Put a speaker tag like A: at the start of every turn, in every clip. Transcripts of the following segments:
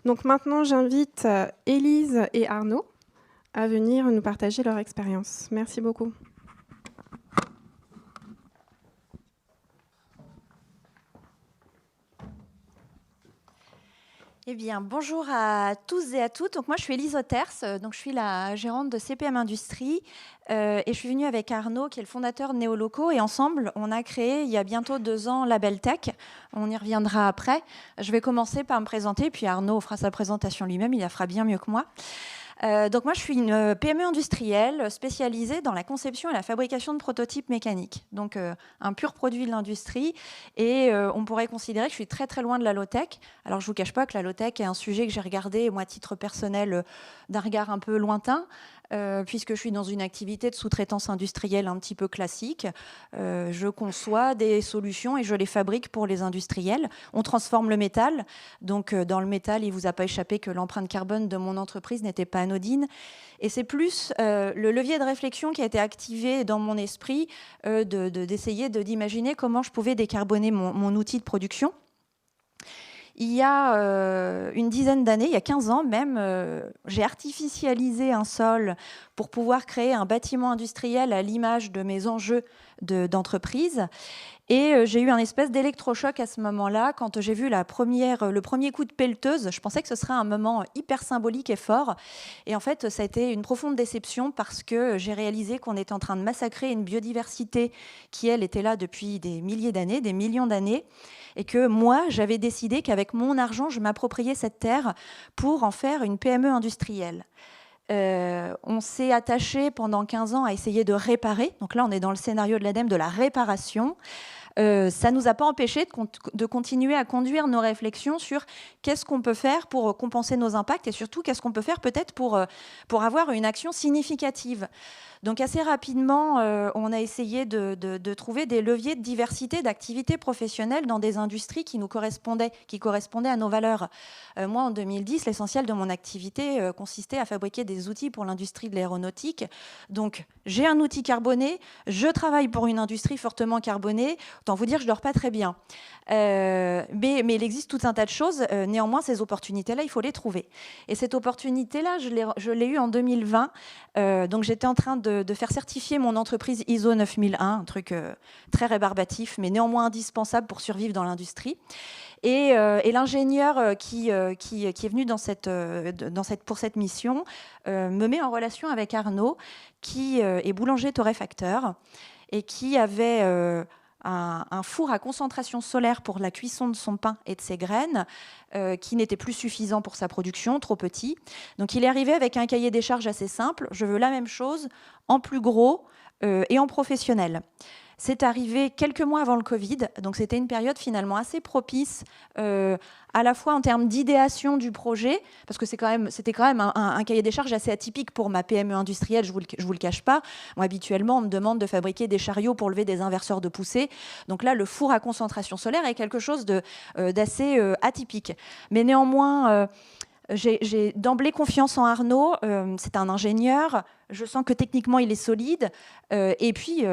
A: Donc maintenant, j'invite Élise et Arnaud à venir nous partager leur expérience. Merci beaucoup.
B: Eh bien, bonjour à tous et à toutes. Donc, moi, je suis Élise Others, donc je suis la gérante de CPM Industrie et je suis venue avec Arnaud, qui est le fondateur de Néolocaux. Et ensemble, on a créé, il y a bientôt 2 ans, Label Tech. On y reviendra après. Je vais commencer par me présenter, puis Arnaud fera sa présentation lui-même. Il la fera bien mieux que moi. Donc moi, je suis une PME industrielle spécialisée dans la conception et la fabrication de prototypes mécaniques. Donc un pur produit de l'industrie. Et on pourrait considérer que je suis très très loin de la low-tech. Alors je ne vous cache pas que la low-tech est un sujet que j'ai regardé, moi à titre personnel, d'un regard un peu lointain. Puisque je suis dans une activité de sous-traitance industrielle un petit peu classique. Je conçois des solutions et je les fabrique pour les industriels. On transforme le métal. Donc, dans le métal, il ne vous a pas échappé que l'empreinte carbone de mon entreprise n'était pas anodine. Et c'est plus le levier de réflexion qui a été activé dans mon esprit d'essayer d'imaginer comment je pouvais décarboner mon outil de production. Il y a une dizaine d'années, il y a 15 ans même, j'ai artificialisé un sol pour pouvoir créer un bâtiment industriel à l'image de mes enjeux d'entreprise. Et j'ai eu un espèce d'électrochoc à ce moment-là, quand j'ai vu le premier coup de pelleteuse. Je pensais que ce serait un moment hyper symbolique et fort. Et en fait, ça a été une profonde déception parce que j'ai réalisé qu'on était en train de massacrer une biodiversité qui, elle, était là depuis des milliers d'années, des millions d'années. Et que moi, j'avais décidé qu'avec mon argent, je m'appropriais cette terre pour en faire une PME industrielle. On s'est attaché pendant 15 ans à essayer de réparer. Donc là, on est dans le scénario de l'ADEME de la réparation. Ça ne nous a pas empêché de continuer à conduire nos réflexions sur qu'est-ce qu'on peut faire pour compenser nos impacts et surtout qu'est-ce qu'on peut faire peut-être pour avoir une action significative. Donc assez rapidement, on a essayé de trouver des leviers de diversité d'activités professionnelles dans des industries qui correspondaient à nos valeurs. Moi, en 2010, l'essentiel de mon activité consistait à fabriquer des outils pour l'industrie de l'aéronautique. Donc, j'ai un outil carboné, je travaille pour une industrie fortement carbonée. Autant vous dire, je ne dors pas très bien. Mais il existe tout un tas de choses. Néanmoins, ces opportunités-là, il faut les trouver. Et cette opportunité-là, je l'ai eue en 2020. Donc, j'étais en train de faire certifier mon entreprise ISO 9001, un truc très rébarbatif, mais néanmoins indispensable pour survivre dans l'industrie. Et l'ingénieur qui est venu pour cette mission me met en relation avec Arnaud, qui est boulanger torréfacteur et qui avait un four à concentration solaire pour la cuisson de son pain et de ses graines, qui n'était plus suffisant pour sa production, trop petit. Donc il est arrivé avec un cahier des charges assez simple. Je veux la même chose, en plus gros et en professionnel. C'est arrivé quelques mois avant le Covid, donc c'était une période finalement assez propice, à la fois en termes d'idéation du projet, parce que c'était quand même un cahier des charges assez atypique pour ma PME industrielle, je vous le cache pas. Moi, habituellement, on me demande de fabriquer des chariots pour lever des inverseurs de poussée. Donc là, le four à concentration solaire est quelque chose d'assez atypique. Mais néanmoins, j'ai d'emblée confiance en Arnaud. C'est un ingénieur. Je sens que techniquement, il est solide. Et puis,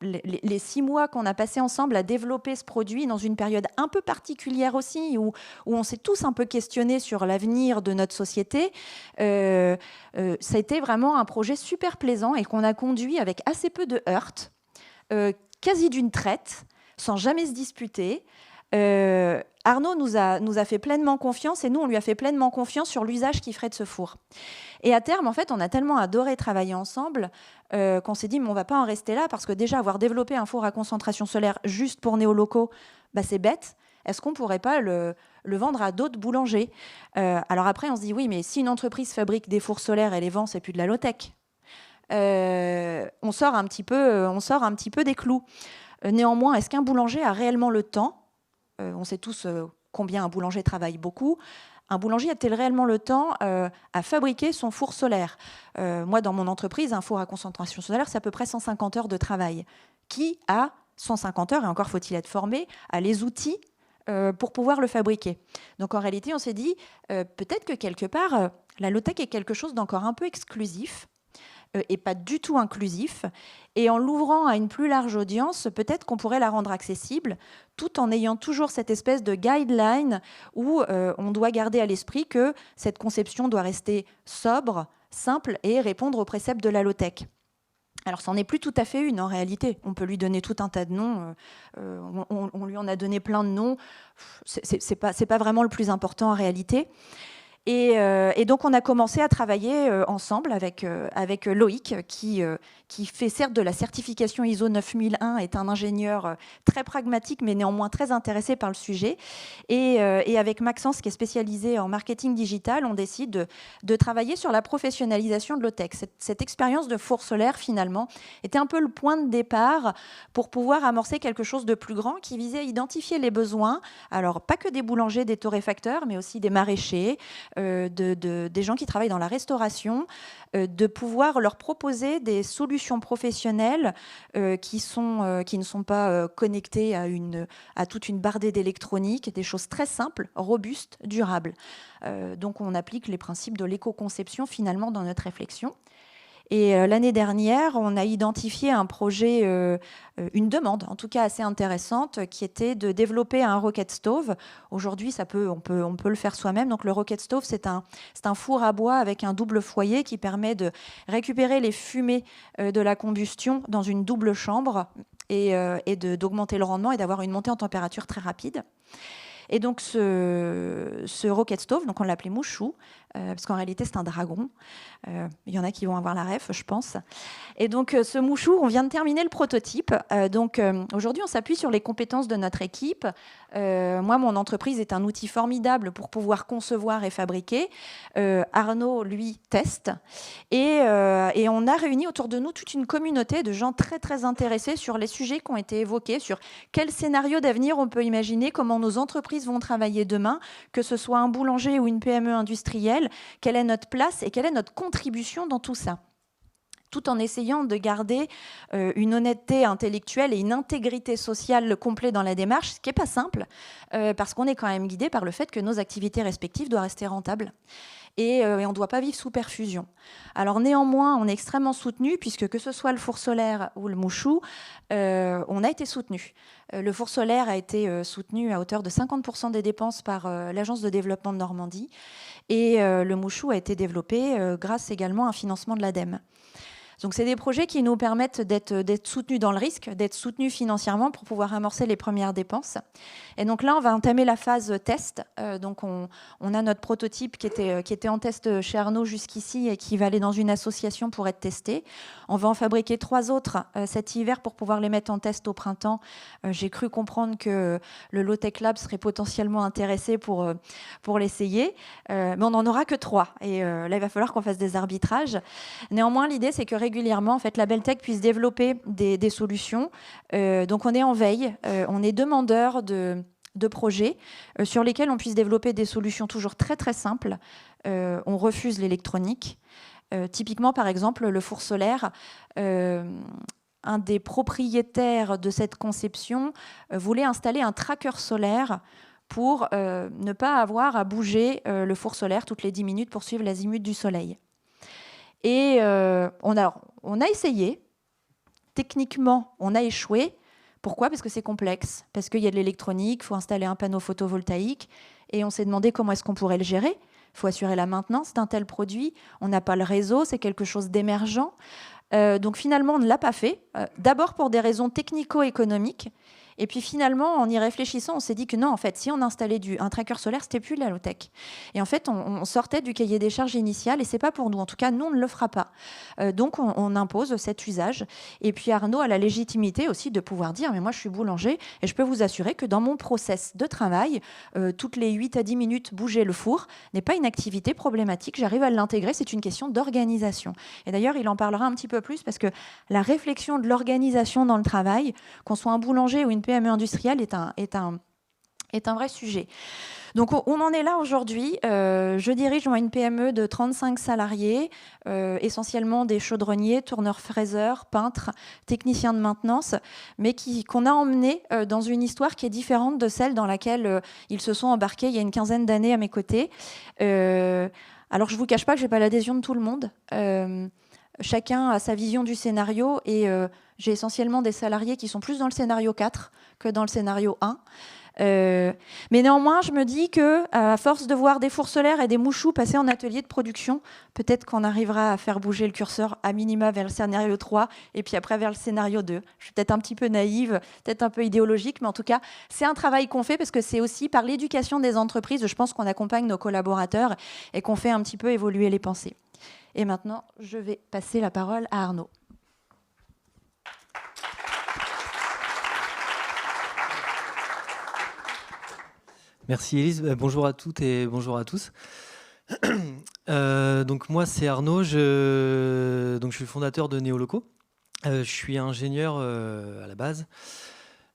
B: les 6 mois qu'on a passés ensemble à développer ce produit dans une période un peu particulière aussi, où on s'est tous un peu questionnés sur l'avenir de notre société, ça a été vraiment un projet super plaisant et qu'on a conduit avec assez peu de heurts, quasi d'une traite, sans jamais se disputer. Arnaud nous a fait pleinement confiance et nous, on lui a fait pleinement confiance sur l'usage qu'il ferait de ce four. Et à terme, en fait, on a tellement adoré travailler ensemble qu'on s'est dit, mais on ne va pas en rester là, parce que déjà, avoir développé un four à concentration solaire juste pour Néolocaux, bah, c'est bête. Est-ce qu'on ne pourrait pas le vendre à d'autres boulangers ? Alors après, on se dit, oui, mais si une entreprise fabrique des fours solaires et les vend, c'est plus de la low-tech. On sort un petit peu des clous. Néanmoins, est-ce qu'un boulanger a réellement le temps ? On sait tous combien un boulanger travaille beaucoup. Un boulanger a-t-il réellement le temps à fabriquer son four solaire ? Moi, dans mon entreprise, un four à concentration solaire, c'est à peu près 150 heures de travail. Qui a 150 heures, et encore faut-il être formé, a les outils pour pouvoir le fabriquer ? Donc en réalité, on s'est dit, peut-être que quelque part, la low-tech est quelque chose d'encore un peu exclusif. et pas du tout inclusif. Et en l'ouvrant à une plus large audience, peut-être qu'on pourrait la rendre accessible, tout en ayant toujours cette espèce de guideline où on doit garder à l'esprit que cette conception doit rester sobre, simple et répondre aux préceptes de la low-tech. Alors, c'en est plus tout à fait une en réalité. On peut lui donner tout un tas de noms. On lui en a donné plein de noms. C'est pas vraiment le plus important en réalité. Et donc, on a commencé à travailler ensemble avec Loïc, qui fait certes de la certification ISO 9001, est un ingénieur très pragmatique, mais néanmoins très intéressé par le sujet. Et avec Maxence, qui est spécialisé en marketing digital, on décide de travailler sur la professionnalisation de l'OTEC. Cette expérience de four solaire, finalement, était un peu le point de départ pour pouvoir amorcer quelque chose de plus grand qui visait à identifier les besoins, alors pas que des boulangers, des torréfacteurs, mais aussi des maraîchers, des gens qui travaillent dans la restauration, de pouvoir leur proposer des solutions professionnelles qui ne sont pas connectées à toute une bardée d'électronique, des choses très simples, robustes, durables. Donc on applique les principes de l'éco-conception finalement dans notre réflexion. Et l'année dernière, on a identifié un projet, une demande, en tout cas assez intéressante, qui était de développer un rocket stove. Aujourd'hui, on peut le faire soi-même. Donc le rocket stove, c'est un four à bois avec un double foyer qui permet de récupérer les fumées de la combustion dans une double chambre et d'augmenter le rendement et d'avoir une montée en température très rapide. Et donc ce rocket stove, donc on l'appelait Mouchou, parce qu'en réalité c'est un dragon. Il y en a qui vont avoir la ref, je pense. Et donc ce Mouchou, on vient de terminer le prototype. Donc aujourd'hui, on s'appuie sur les compétences de notre équipe. Moi, mon entreprise est un outil formidable pour pouvoir concevoir et fabriquer. Arnaud, lui, teste. Et on a réuni autour de nous toute une communauté de gens très, très intéressés sur les sujets qui ont été évoqués, sur quel scénario d'avenir on peut imaginer, comment nos entreprises vont travailler demain, que ce soit un boulanger ou une PME industrielle, quelle est notre place et quelle est notre contribution dans tout ça, tout en essayant de garder une honnêteté intellectuelle et une intégrité sociale complète dans la démarche, ce qui n'est pas simple, parce qu'on est quand même guidé par le fait que nos activités respectives doivent rester rentables. Et on ne doit pas vivre sous perfusion. Alors néanmoins, on est extrêmement soutenu, puisque que ce soit le four solaire ou le Mouchou, on a été soutenu. Le four solaire a été soutenu à hauteur de 50% des dépenses par l'Agence de développement de Normandie, et le Mouchou a été développé grâce également à un financement de l'ADEME. Donc c'est des projets qui nous permettent d'être soutenus dans le risque, d'être soutenus financièrement pour pouvoir amorcer les premières dépenses. Et donc là, on va entamer la phase test. Donc on a notre prototype qui était en test chez Arnaud jusqu'ici et qui va aller dans une association pour être testé. On va en fabriquer 3 autres cet hiver pour pouvoir les mettre en test au printemps. J'ai cru comprendre que le Low Tech Lab serait potentiellement intéressé pour l'essayer. Mais on n'en aura que 3. Et là, il va falloir qu'on fasse des arbitrages. Néanmoins, l'idée, c'est que régulièrement, en fait, la Beltech puisse développer des solutions. Donc, on est en veille, on est demandeur de projets sur lesquels on puisse développer des solutions toujours très, très simples. On refuse l'électronique. Typiquement, par exemple, le four solaire, un des propriétaires de cette conception voulait installer un tracker solaire pour ne pas avoir à bouger le four solaire toutes les 10 minutes pour suivre l'azimut du soleil. Et on a essayé. Techniquement, on a échoué. Pourquoi ? Parce que c'est complexe, parce qu'il y a de l'électronique, il faut installer un panneau photovoltaïque, et on s'est demandé comment est-ce qu'on pourrait le gérer. Il faut assurer la maintenance d'un tel produit. On n'a pas le réseau, c'est quelque chose d'émergent. Donc finalement, on ne l'a pas fait. D'abord pour des raisons technico-économiques. Et puis finalement, en y réfléchissant, on s'est dit que non, en fait, si on installait un tracker solaire, c'était plus de la low-tech. Et en fait, on sortait du cahier des charges initial, et c'est pas pour nous. En tout cas, nous, on ne le fera pas. Donc, on impose cet usage. Et puis Arnaud a la légitimité aussi de pouvoir dire, mais moi, je suis boulanger, et je peux vous assurer que dans mon process de travail, toutes les 8 à 10 minutes, bouger le four n'est pas une activité problématique. J'arrive à l'intégrer, c'est une question d'organisation. Et d'ailleurs, il en parlera un petit peu plus, parce que la réflexion de l'organisation dans le travail, qu'on soit un boulanger ou une PME industrielle, est un vrai sujet. Donc on en est là aujourd'hui. Je dirige une PME de 35 salariés, essentiellement des chaudronniers, tourneurs-fraiseurs, peintres, techniciens de maintenance, mais qu'on a emmené dans une histoire qui est différente de celle dans laquelle ils se sont embarqués il y a une quinzaine d'années à mes côtés. Alors je ne vous cache pas que je n'ai pas l'adhésion de tout le monde. chacun a sa vision du scénario et j'ai essentiellement des salariés qui sont plus dans le scénario 4 que dans le scénario 1. Mais néanmoins, je me dis que à force de voir des fours solaires et des mouchoux passer en atelier de production, peut-être qu'on arrivera à faire bouger le curseur à minima vers le scénario 3 et puis après vers le scénario 2. Je suis peut-être un petit peu naïve, peut-être un peu idéologique, mais en tout cas, c'est un travail qu'on fait parce que c'est aussi par l'éducation des entreprises, je pense qu'on accompagne nos collaborateurs et qu'on fait un petit peu évoluer les pensées. Et maintenant, je vais passer la parole à Arnaud.
C: Merci Élise, bonjour à toutes et bonjour à tous. Donc moi c'est Arnaud, je suis le fondateur de Néoloco. Je suis ingénieur à la base.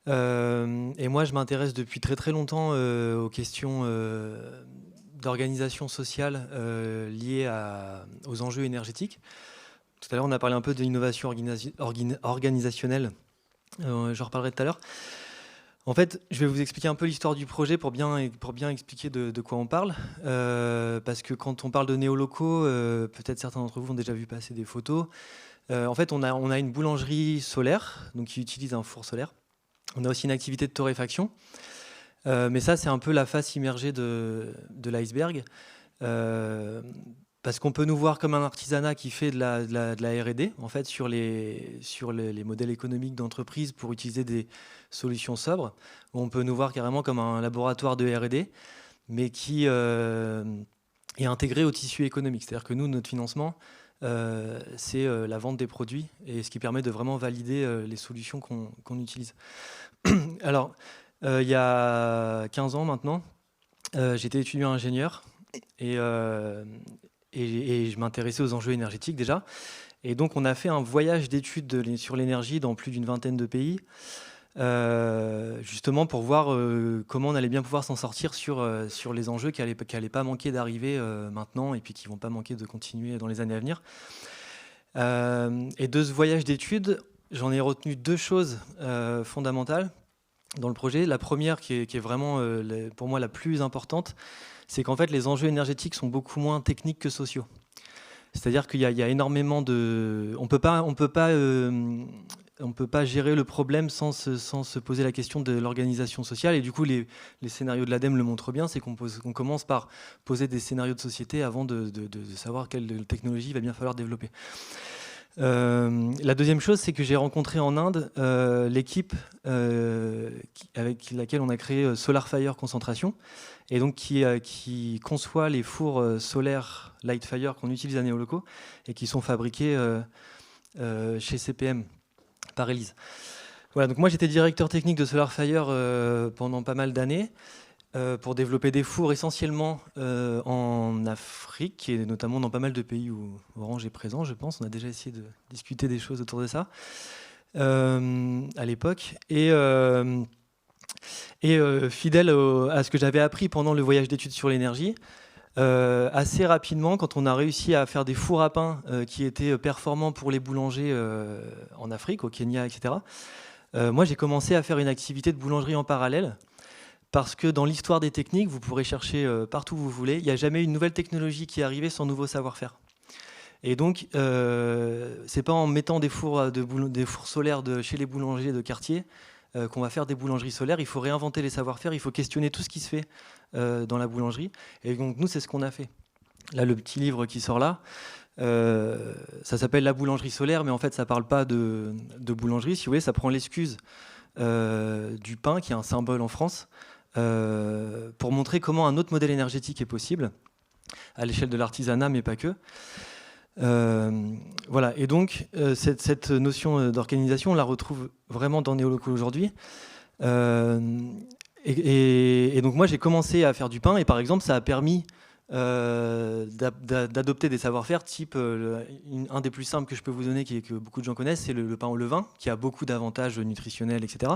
C: Et moi je m'intéresse depuis très très longtemps aux questions d'organisation sociale liées aux enjeux énergétiques. Tout à l'heure on a parlé un peu de l'innovation organisationnelle, j'en reparlerai tout à l'heure. En fait, je vais vous expliquer un peu l'histoire du projet pour bien expliquer de quoi on parle. Parce que quand on parle de néolocaux, peut-être certains d'entre vous ont déjà vu passer des photos. En fait, on a une boulangerie solaire, donc qui utilise un four solaire. On a aussi une activité de torréfaction. Mais ça, c'est un peu la face immergée de l'iceberg. Parce qu'on peut nous voir comme un artisanat qui fait de la R&D, en fait, sur les modèles économiques d'entreprise pour utiliser des solutions sobres. On peut nous voir carrément comme un laboratoire de R&D, mais qui est intégré au tissu économique. C'est-à-dire que nous, notre financement, c'est la vente des produits, et ce qui permet de vraiment valider les solutions qu'on utilise. Alors, il y a 15 ans maintenant, j'étais étudiant ingénieur, et je m'intéressais aux enjeux énergétiques déjà. Et donc on a fait un voyage d'études sur l'énergie dans plus d'une vingtaine de pays, justement pour voir comment on allait bien pouvoir s'en sortir sur les enjeux qui allaient pas manquer d'arriver maintenant et puis qui vont pas manquer de continuer dans les années à venir. Et de ce voyage d'études, j'en ai retenu deux choses fondamentales dans le projet. La première qui est vraiment pour moi la plus importante, c'est qu'en fait les enjeux énergétiques sont beaucoup moins techniques que sociaux. C'est-à-dire qu'il y a énormément de... On peut pas gérer le problème sans se poser la question de l'organisation sociale. Et du coup, les scénarios de l'ADEME le montrent bien, c'est qu'on commence par poser des scénarios de société avant de savoir quelle technologie il va bien falloir développer. La deuxième chose, c'est que j'ai rencontré en Inde l'équipe avec laquelle on a créé SolarFire Concentration, et donc qui conçoit les fours solaires Lightfire qu'on utilise à Néoloco et qui sont fabriqués chez CPM par Élise. Voilà, donc moi j'étais directeur technique de SolarFire pendant pas mal d'années pour développer des fours essentiellement en Afrique et notamment dans pas mal de pays où Orange est présent, je pense. On a déjà essayé de discuter des choses autour de ça à l'époque. Et fidèle à ce que j'avais appris pendant le voyage d'études sur l'énergie, assez rapidement, quand on a réussi à faire des fours à pain qui étaient performants pour les boulangers en Afrique, au Kenya, etc., moi j'ai commencé à faire une activité de boulangerie en parallèle. Parce que dans l'histoire des techniques, vous pourrez chercher partout où vous voulez, il n'y a jamais une nouvelle technologie qui est arrivée sans nouveau savoir-faire. Et donc, c'est pas en mettant des fours solaires chez les boulangers de quartier qu'on va faire des boulangeries solaires. Il faut réinventer les savoir-faire, il faut questionner tout ce qui se fait dans la boulangerie. Et donc, nous, c'est ce qu'on a fait. Là, le petit livre qui sort là, ça s'appelle La boulangerie solaire, mais en fait, ça ne parle pas de boulangerie. Si vous voulez, ça prend l'excuse du pain, qui est un symbole en France, pour montrer comment un autre modèle énergétique est possible, à l'échelle de l'artisanat, mais pas que. Voilà. Et donc, cette notion d'organisation, on la retrouve vraiment dans Néoloco aujourd'hui. Et donc, moi, j'ai commencé à faire du pain, et par exemple, ça a permis d'adopter des savoir-faire type un des plus simples que je peux vous donner, que beaucoup de gens connaissent, c'est le pain au levain, qui a beaucoup d'avantages nutritionnels, etc.,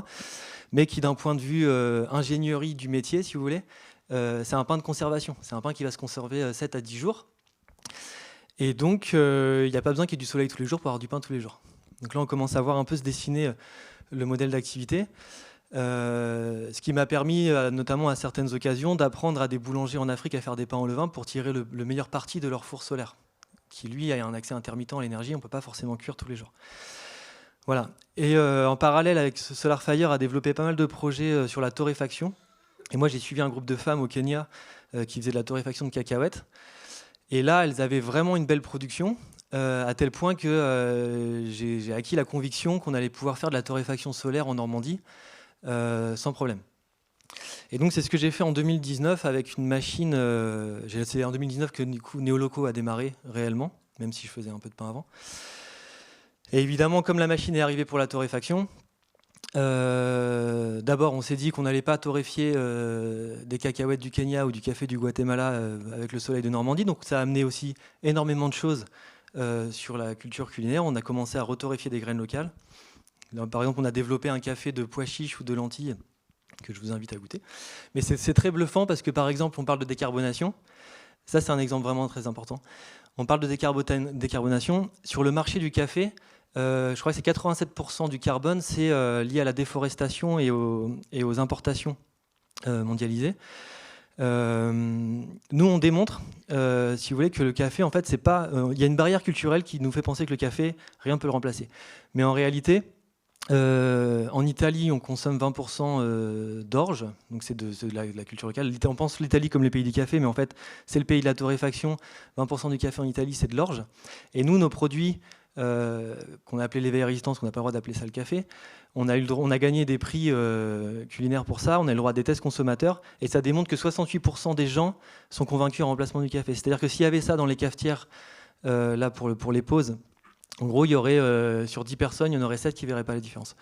C: mais qui d'un point de vue ingénierie du métier, si vous voulez, c'est un pain de conservation, c'est un pain qui va se conserver 7 à 10 jours, et donc il n'y a pas besoin qu'il y ait du soleil tous les jours pour avoir du pain tous les jours. Donc là on commence à voir un peu se dessiner le modèle d'activité. Ce qui m'a permis, notamment à certaines occasions, d'apprendre à des boulangers en Afrique à faire des pains au levain pour tirer le meilleur parti de leur four solaire, qui lui a un accès intermittent à l'énergie, on ne peut pas forcément cuire tous les jours. Voilà. Et en parallèle avec SolarFire a développé pas mal de projets sur la torréfaction. Et moi j'ai suivi un groupe de femmes au Kenya qui faisaient de la torréfaction de cacahuètes. Et là elles avaient vraiment une belle production, à tel point que j'ai acquis la conviction qu'on allait pouvoir faire de la torréfaction solaire en Normandie sans problème. Et donc c'est ce que j'ai fait en 2019 avec une machine, c'est en 2019 que du coup, Neoloco a démarré réellement, même si je faisais un peu de pain avant. Et évidemment, comme la machine est arrivée pour la torréfaction, d'abord on s'est dit qu'on n'allait pas torréfier des cacahuètes du Kenya ou du café du Guatemala avec le soleil de Normandie, donc ça a amené aussi énormément de choses sur la culture culinaire. On a commencé à retorréfier des graines locales. Là, par exemple, on a développé un café de pois chiches ou de lentilles que je vous invite à goûter. Mais c'est très bluffant parce que, par exemple, on parle de décarbonation. Ça, c'est un exemple vraiment très important. On parle de décarbonation. Sur le marché du café, je crois que c'est 87% du carbone, c'est lié à la déforestation et aux importations mondialisées. Nous, on démontre, si vous voulez, que le café, en fait, c'est pas. Il y a une barrière culturelle qui nous fait penser que le café, rien ne peut le remplacer. Mais en réalité, en Italie, on consomme 20% d'orge, donc c'est de la culture locale. On pense l'Italie comme le pays du café, mais en fait, c'est le pays de la torréfaction. 20% du café en Italie, c'est de l'orge. Et nous, nos produits, qu'on a appelé l'éveil à résistance, qu'on n'a pas le droit d'appeler ça le café, on a gagné des prix culinaires pour ça, on a le droit des tests consommateurs, et ça démontre que 68% des gens sont convaincus en remplacement du café. C'est-à-dire que s'il y avait ça dans les cafetières, là pour les pauses, en gros, il y aurait sur 10 personnes, il y en aurait 7 qui ne verraient pas la différence.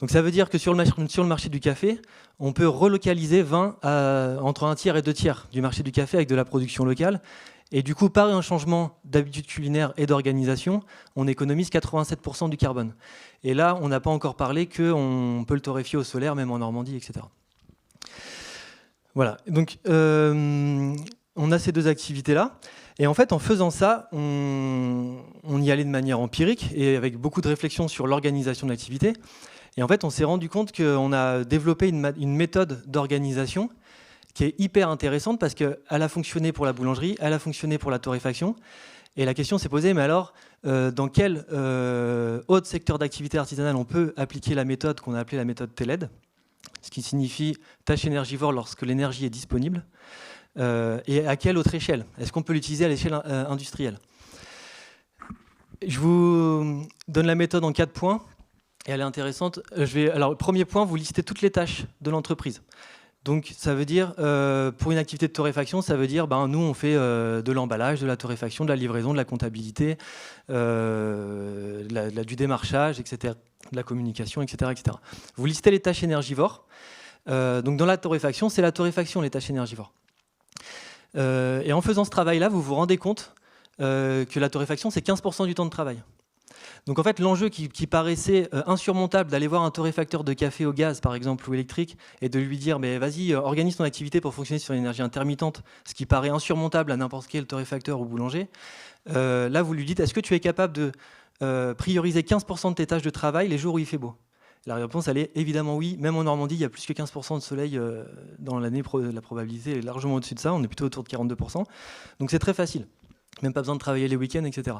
C: Donc ça veut dire que sur le marché du café, on peut relocaliser 20 entre un tiers et 2 tiers du marché du café avec de la production locale. Et du coup, par un changement d'habitude culinaire et d'organisation, on économise 87% du carbone. Et là, on n'a pas encore parlé qu'on peut le torréfier au solaire, même en Normandie, etc. Voilà. Donc, on a ces deux activités-là. Et en fait, en faisant ça, on y allait de manière empirique et avec beaucoup de réflexion sur l'organisation de l'activité. Et en fait, on s'est rendu compte qu'on a développé une méthode d'organisation qui est hyper intéressante parce qu'elle a fonctionné pour la boulangerie, elle a fonctionné pour la torréfaction. Et la question s'est posée, mais alors, dans quel autre secteur d'activité artisanale on peut appliquer la méthode qu'on a appelée la méthode TELED, ce qui signifie tâche énergivore lorsque l'énergie est disponible, et à quelle autre échelle? Est-ce qu'on peut l'utiliser à l'échelle industrielle? Je vous donne la méthode en 4 points, et elle est intéressante. Alors, premier point, vous listez toutes les tâches de l'entreprise. Donc ça veut dire, pour une activité de torréfaction, ça veut dire, nous on fait de l'emballage, de la torréfaction, de la livraison, de la comptabilité, du démarchage, etc., de la communication, etc., etc. Vous listez les tâches énergivores. Donc dans la torréfaction, c'est la torréfaction, les tâches énergivores. Et en faisant ce travail-là, vous vous rendez compte que la torréfaction, c'est 15% du temps de travail. Donc en fait, l'enjeu qui paraissait insurmontable d'aller voir un torréfacteur de café au gaz, par exemple, ou électrique, et de lui dire mais vas-y, organise ton activité pour fonctionner sur l'énergie intermittente, ce qui paraît insurmontable à n'importe quel torréfacteur ou boulanger, là vous lui dites est-ce que tu es capable de prioriser 15% de tes tâches de travail les jours où il fait beau? La réponse, elle est évidemment oui. Même en Normandie, il y a plus que 15% de soleil dans l'année. La probabilité est largement au-dessus de ça. On est plutôt autour de 42%. Donc c'est très facile. Même pas besoin de travailler les week-ends, etc.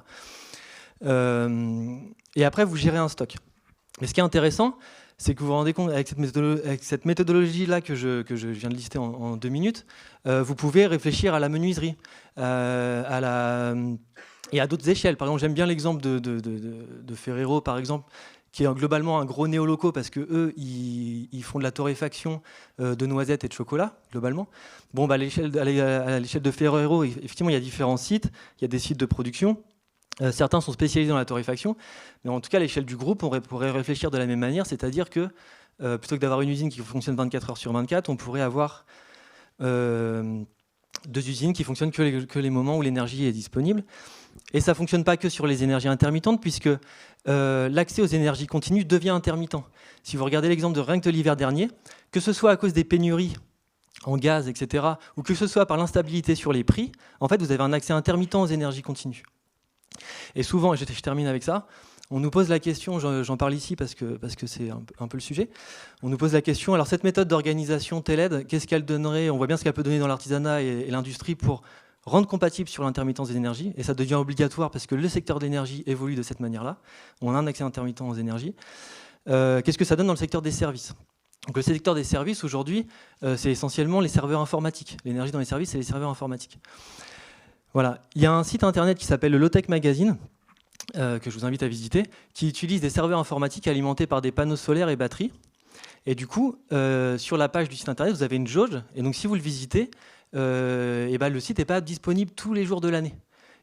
C: Et après, vous gérez un stock. Mais ce qui est intéressant, c'est que vous vous rendez compte, avec cette méthodologie-là que je viens de lister en 2 minutes, vous pouvez réfléchir à la menuiserie, et à d'autres échelles. Par exemple, j'aime bien l'exemple de Ferrero, par exemple, qui est globalement un gros néoloco parce qu'eux, ils font de la torréfaction de noisettes et de chocolat, globalement. Bon, à l'échelle de Ferrero, effectivement, il y a différents sites, il y a des sites de production. Certains sont spécialisés dans la torréfaction, mais en tout cas, à l'échelle du groupe, on pourrait réfléchir de la même manière, c'est-à-dire que plutôt que d'avoir une usine qui fonctionne 24 heures sur 24, on pourrait avoir 2 usines qui fonctionnent que les moments où l'énergie est disponible. Et ça ne fonctionne pas que sur les énergies intermittentes, puisque l'accès aux énergies continues devient intermittent. Si vous regardez l'exemple de rien que de l'hiver dernier, que ce soit à cause des pénuries en gaz, etc., ou que ce soit par l'instabilité sur les prix, en fait, vous avez un accès intermittent aux énergies continues. Et souvent, et je termine avec ça, on nous pose la question, j'en parle ici parce que c'est un peu le sujet, on nous pose la question, alors cette méthode d'organisation TELED, qu'est-ce qu'elle donnerait? On voit bien ce qu'elle peut donner dans l'artisanat et l'industrie pour rendre compatible sur l'intermittence des énergies, et ça devient obligatoire parce que le secteur de l'énergie évolue de cette manière-là. On a un accès intermittent aux énergies. Qu'est-ce que ça donne dans le secteur des services? Donc, le secteur des services, aujourd'hui, c'est essentiellement les serveurs informatiques. L'énergie dans les services, c'est les serveurs informatiques. Voilà. Il y a un site internet qui s'appelle le Low-Tech Magazine, que je vous invite à visiter, qui utilise des serveurs informatiques alimentés par des panneaux solaires et batteries. Et du coup, sur la page du site internet, vous avez une jauge. Et donc, si vous le visitez, le site n'est pas disponible tous les jours de l'année.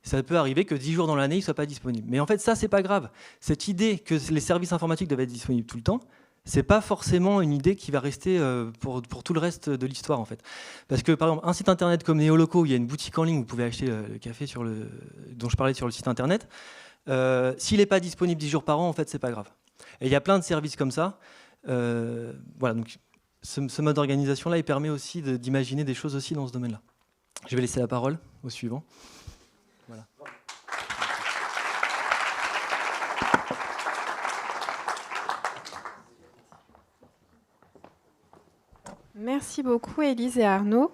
C: Ça peut arriver que 10 jours dans l'année, il ne soit pas disponible. Mais en fait, ça, c'est pas grave. Cette idée que les services informatiques doivent être disponibles tout le temps, c'est pas forcément une idée qui va rester pour tout le reste de l'histoire, en fait. Parce que, par exemple, un site internet comme Neoloco, il y a une boutique en ligne où vous pouvez acheter le café dont je parlais sur le site internet. S'il n'est pas disponible 10 jours par an, en fait, c'est pas grave. Et il y a plein de services comme ça. Voilà, donc ce mode d'organisation-là, il permet aussi d'imaginer des choses aussi dans ce domaine-là. Je vais laisser la parole au suivant. Voilà.
A: Merci beaucoup, Élise et Arnaud.